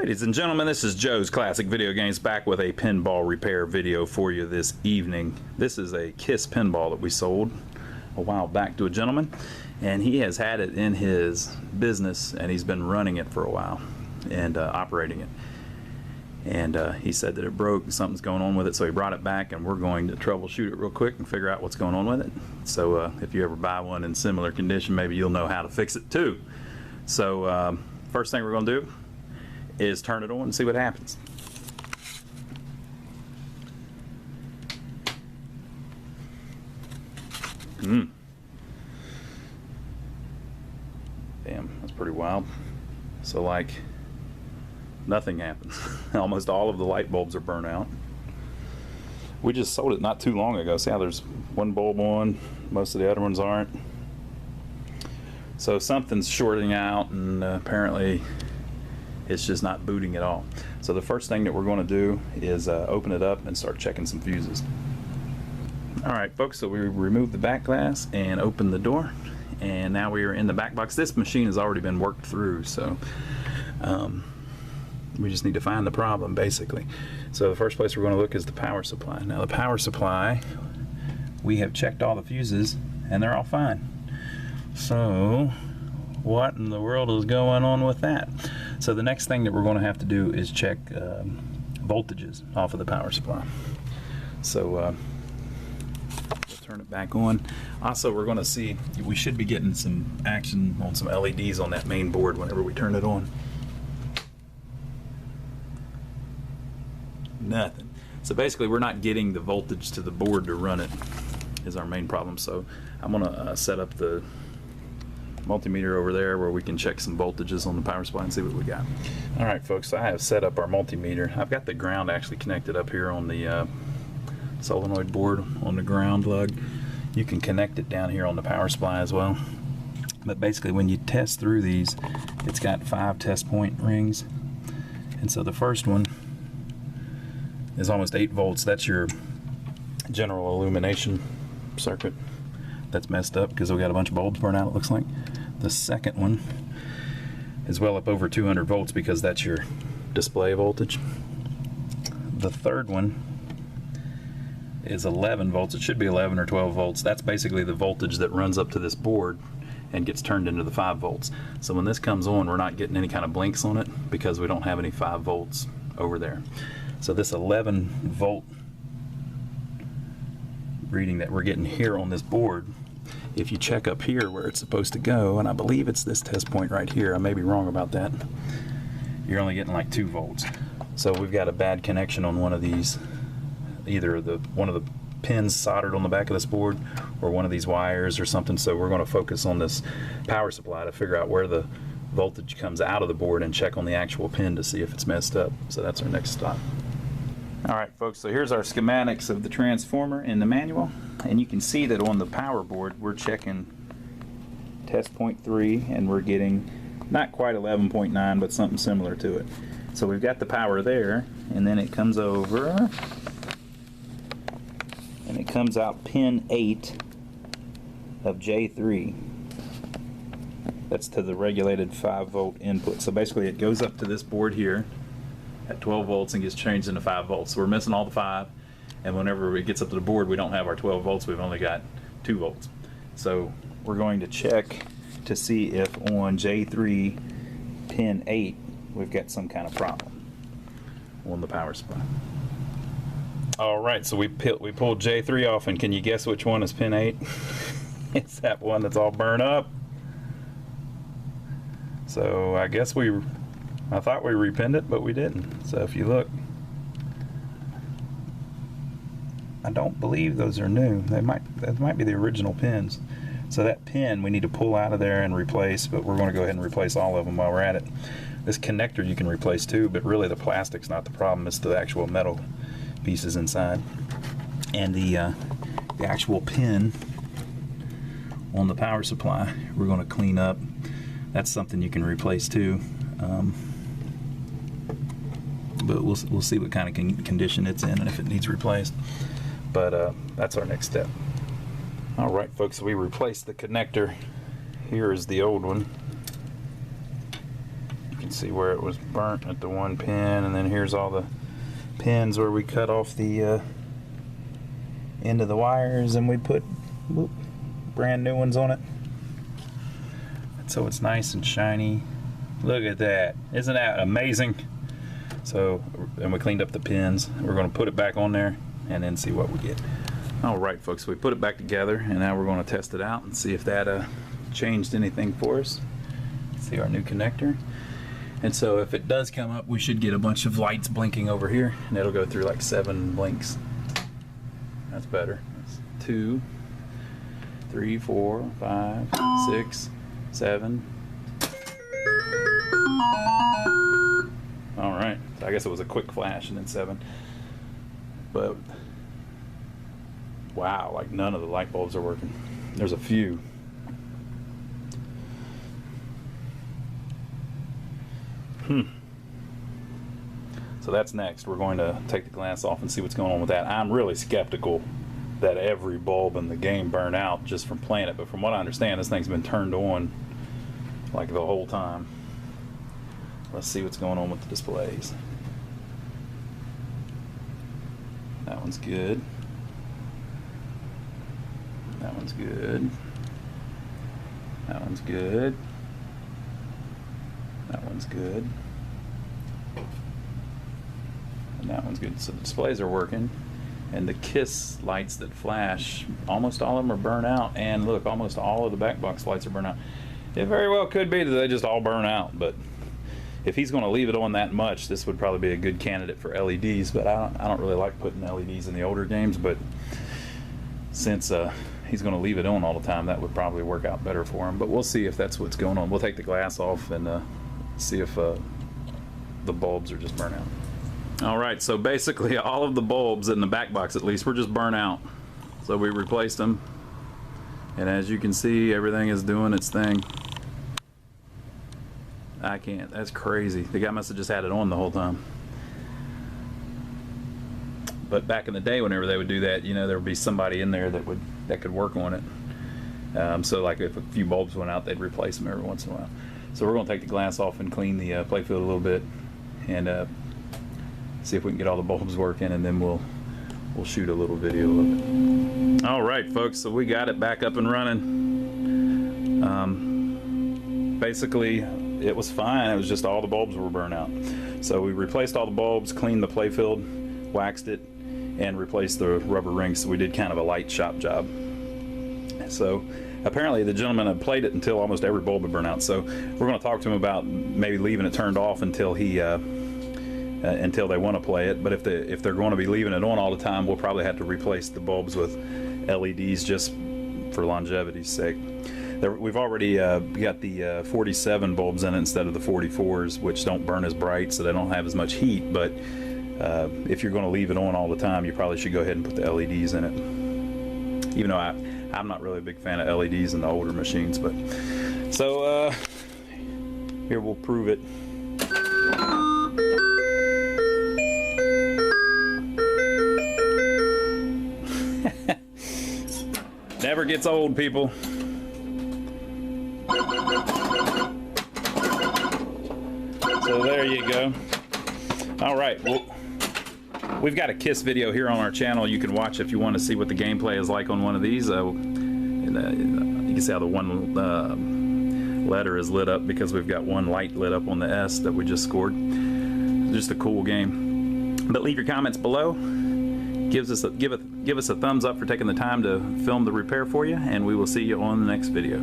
Ladies and gentlemen, this is Joe's Classic Video Games back with a pinball repair video for you this evening. This is a KISS pinball that we sold a while back to a gentleman, and he has had it in his business and he's been running it for a while and operating it. And he said that it broke and something's going on with it, so he brought it back and we're going to troubleshoot it real quick and figure out what's going on with it. So if you ever buy one in similar condition, maybe you'll know how to fix it too. So first thing we're going to do is turn it on and see what happens. Damn, that's pretty wild. So like nothing happens. Almost all of the light bulbs are burnt out. We just sold it not too long ago. See how there's one bulb on, most of the other ones aren't. So something's shorting out, and apparently it's just not booting at all. So the first thing that we're going to do is open it up and start checking some fuses. Alright folks, so we removed the back glass and opened the door, and now we are in the back box. This machine has already been worked through, so we just need to find the problem basically. So the first place we're going to look is the power supply. Now the power supply, we have checked all the fuses and they're all fine. So what in the world is going on with that? So the next thing that we're going to have to do is check voltages off of the power supply. So we'll turn it back on. Also, we're going to see, we should be getting some action on some LEDs on that main board whenever we turn it on. Nothing. So basically we're not getting the voltage to the board to run it is our main problem. So I'm going to set up the multimeter over there where we can check some voltages on the power supply and see what we got. Alright folks, so I have set up our multimeter. I've got the ground actually connected up here on the solenoid board on the ground lug. You can connect it down here on the power supply as well. But basically when you test through these, it's got 5 test point rings. And so the first one is almost 8 volts. That's your general illumination circuit. That's messed up because we got a bunch of bulbs burned out, it looks like. The second one is well up over 200 volts because that's your display voltage. The third one is 11 volts. It should be 11 or 12 volts. That's basically the voltage that runs up to this board and gets turned into the 5 volts. So when this comes on, we're not getting any kind of blinks on it because we don't have any 5 volts over there. So this 11 volt reading that we're getting here on this board, if you check up here where it's supposed to go, and I believe it's this test point right here, I may be wrong about that, you're only getting like 2 volts. So we've got a bad connection on one of these, either one of the pins soldered on the back of this board or one of these wires or something. So we're going to focus on this power supply to figure out where the voltage comes out of the board and check on the actual pin to see if it's messed up. So that's our next stop. Alright folks, so here's our schematics of the transformer in the manual, and you can see that on the power board we're checking test point 3 and we're getting not quite 11.9 but something similar to it. So we've got the power there, and then it comes over and it comes out pin 8 of J3. That's to the regulated 5 volt input. So basically it goes up to this board here at 12 volts and gets changed into 5 volts. So we're missing all the 5, and whenever it gets up to the board we don't have our 12 volts, we've only got 2 volts. So we're going to check to see if on J3 pin 8 we've got some kind of problem on the power supply. Alright, so we pulled J3 off, and can you guess which one is pin 8? It's that one that's all burned up. So I guess I thought we repinned it, but we didn't. So if you look, I don't believe those are new. That might be the original pins. So that pin we need to pull out of there and replace, but we're going to go ahead and replace all of them while we're at it. This connector you can replace too, but really the plastic's not the problem, it's the actual metal pieces inside. And the actual pin on the power supply we're going to clean up. That's something you can replace too. But we'll see what kind of condition it's in and if it needs replaced. But that's our next step. Alright folks, so we replaced the connector. Here is the old one. You can can see where it was burnt at the one pin, and then here's all the pins where we cut off the end of the wires and we put brand new ones on it. So it's nice and shiny. Look at that. Isn't that amazing? So, and we cleaned up the pins. We're going to put it back on there and then see what we get. Alright folks, we put it back together and now we're going to test it out and see if that changed anything for us. See our new connector. And so if it does come up, we should get a bunch of lights blinking over here, and it'll go through like 7 blinks. That's better. That's 2, 3, 4, 5, 6, 7. Alright, so I guess it was a quick flash and then 7. But wow, like none of the light bulbs are working. There's a few. So that's next. We're going to take the glass off and see what's going on with that. I'm really skeptical that every bulb in the game burned out just from playing it, but from what I understand, this thing's been turned on like the whole time. Let's see what's going on with the displays. That one's good. That one's good. That one's good. That one's good. And that one's good. So the displays are working. And the KISS lights that flash, almost all of them are burnt out. And look, almost all of the back box lights are burnt out. It very well could be that they just all burn out. But if he's going to leave it on that much, this would probably be a good candidate for LEDs. But I don't really like putting LEDs in the older games. But since he's going to leave it on all the time, that would probably work out better for him. But we'll see if that's what's going on. We'll take the glass off and see if the bulbs are just burnt out. Alright, so basically all of the bulbs in the back box at least were just burnt out. So we replaced them. And as you can see, everything is doing its thing. I can't. That's crazy. The guy must have just had it on the whole time. But back in the day, whenever they would do that, you know, there would be somebody in there that could work on it. So like if a few bulbs went out, they'd replace them every once in a while. So we're going to take the glass off and clean the playfield a little bit and see if we can get all the bulbs working, and then we'll shoot a little video of it. All right, folks, so we got it back up and running. Basically, it was fine. It was just all the bulbs were burnt out. So we replaced all the bulbs, cleaned the playfield, waxed it, and replaced the rubber rings. So we did kind of a light shop job. So apparently the gentleman had played it until almost every bulb had burned out. So we're going to talk to him about maybe leaving it turned off until he until they want to play it. But if they're going to be leaving it on all the time, we'll probably have to replace the bulbs with LEDs just for longevity's sake. We've already got the 47 bulbs in it instead of the 44s, which don't burn as bright, so they don't have as much heat. But if you're going to leave it on all the time, you probably should go ahead and put the LEDs in it. Even though I'm not really a big fan of LEDs in the older machines, but so here we'll prove it. Never gets old, people. So there you go. All right, well, we've got a KISS video here on our channel you can watch if you want to see what the gameplay is like on one of these. You can see how the one letter is lit up because we've got one light lit up on the S that we just scored. Just a cool game. But leave your comments below. Give us a thumbs up for taking the time to film the repair for you, and we will see you on the next video.